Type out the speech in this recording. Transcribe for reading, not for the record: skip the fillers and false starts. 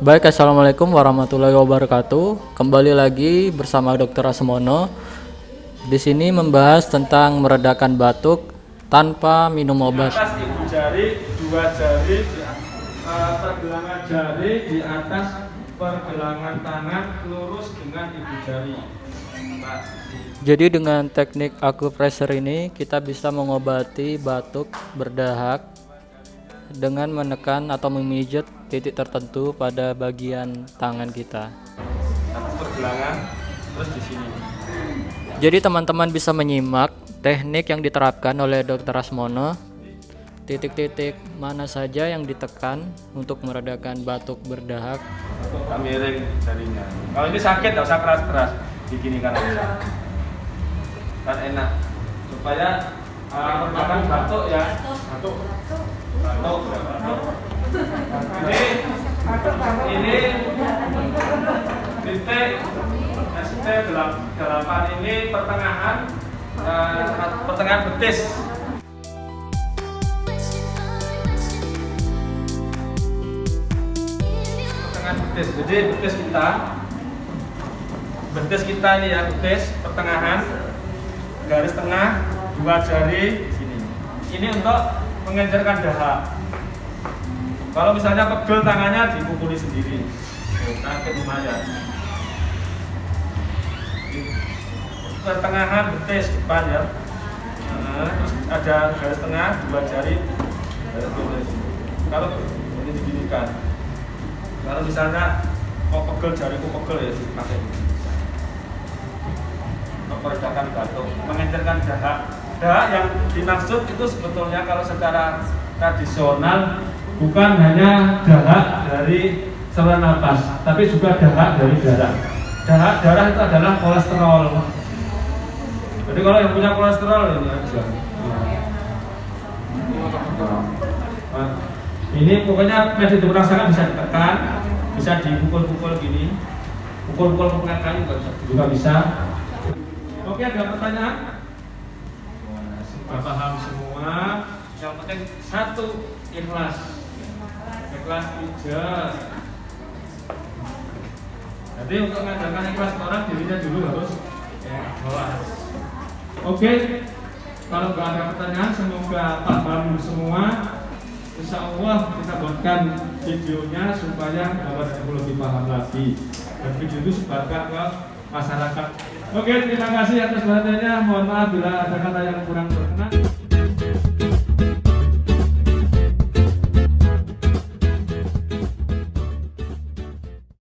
Baik, assalamualaikum warahmatullahi wabarakatuh. Kembali lagi bersama Dr. Asmono. Di sini membahas tentang meredakan batuk tanpa minum obat. Di atas ibu jari, dua jari, pergelangan jari di atas pergelangan tangan lurus dengan ibu jari. Jadi dengan teknik akupressure ini kita bisa mengobati batuk berdahak dengan menekan atau memijat titik tertentu pada bagian tangan kita. Atas pergelangan, terus di sini. Jadi teman-teman bisa menyimak teknik yang diterapkan oleh Dr. Asmono. Titik-titik mana saja yang ditekan untuk meredakan batuk berdahak. Kita miring jarinya. Kalau ini sakit, tidak usah keras-keras. Diginikan aja. Kan enak. Supaya meredakan batuk ya. Batuk. Ini titik ST8 ini pertengahan betis. Pertengahan betis. Jadi betis kita ini ya, betis pertengahan, garis tengah, dua jari sini. Ini untuk mengencerkan dahak. Kalau misalnya pegel tangannya dipukuli sendiri. Sakit lumayan. Pertengahan betis depan ya. Terus ada garis tengah, dua jari. Kalau ini diginikan. Kalau misalnya mau pegel, jariku pegel ya dipakai. Untuk meredakan batuk, mengencerkan dahak. Dahak yang dimaksud itu sebetulnya kalau secara tradisional bukan hanya dahak dari saluran nafas, tapi juga dahak dari darah. Dahak darah itu adalah kolesterol. Jadi kalau yang punya kolesterol ini aja. Ini pokoknya medis merasakan bisa ditekan, bisa dipukul-pukul gini, pukul-pukul ke kayu juga bisa. Oke, ada pertanyaan? Sudah paham semua. Yang penting satu, ikhlas. Ikhlas ijaz. Jadi untuk mengajarkan ikhlas ke orang, dirinya dulu harus ikhlas. Oke, kalau nggak ada pertanyaan, semoga paham semua. Insya Allah kita buatkan videonya supaya dapat lebih paham lagi. Dan video itu sebarkan ke masyarakat. Oke, terima kasih atas perhatiannya. Mohon maaf bila ada kata yang kurang berkenan.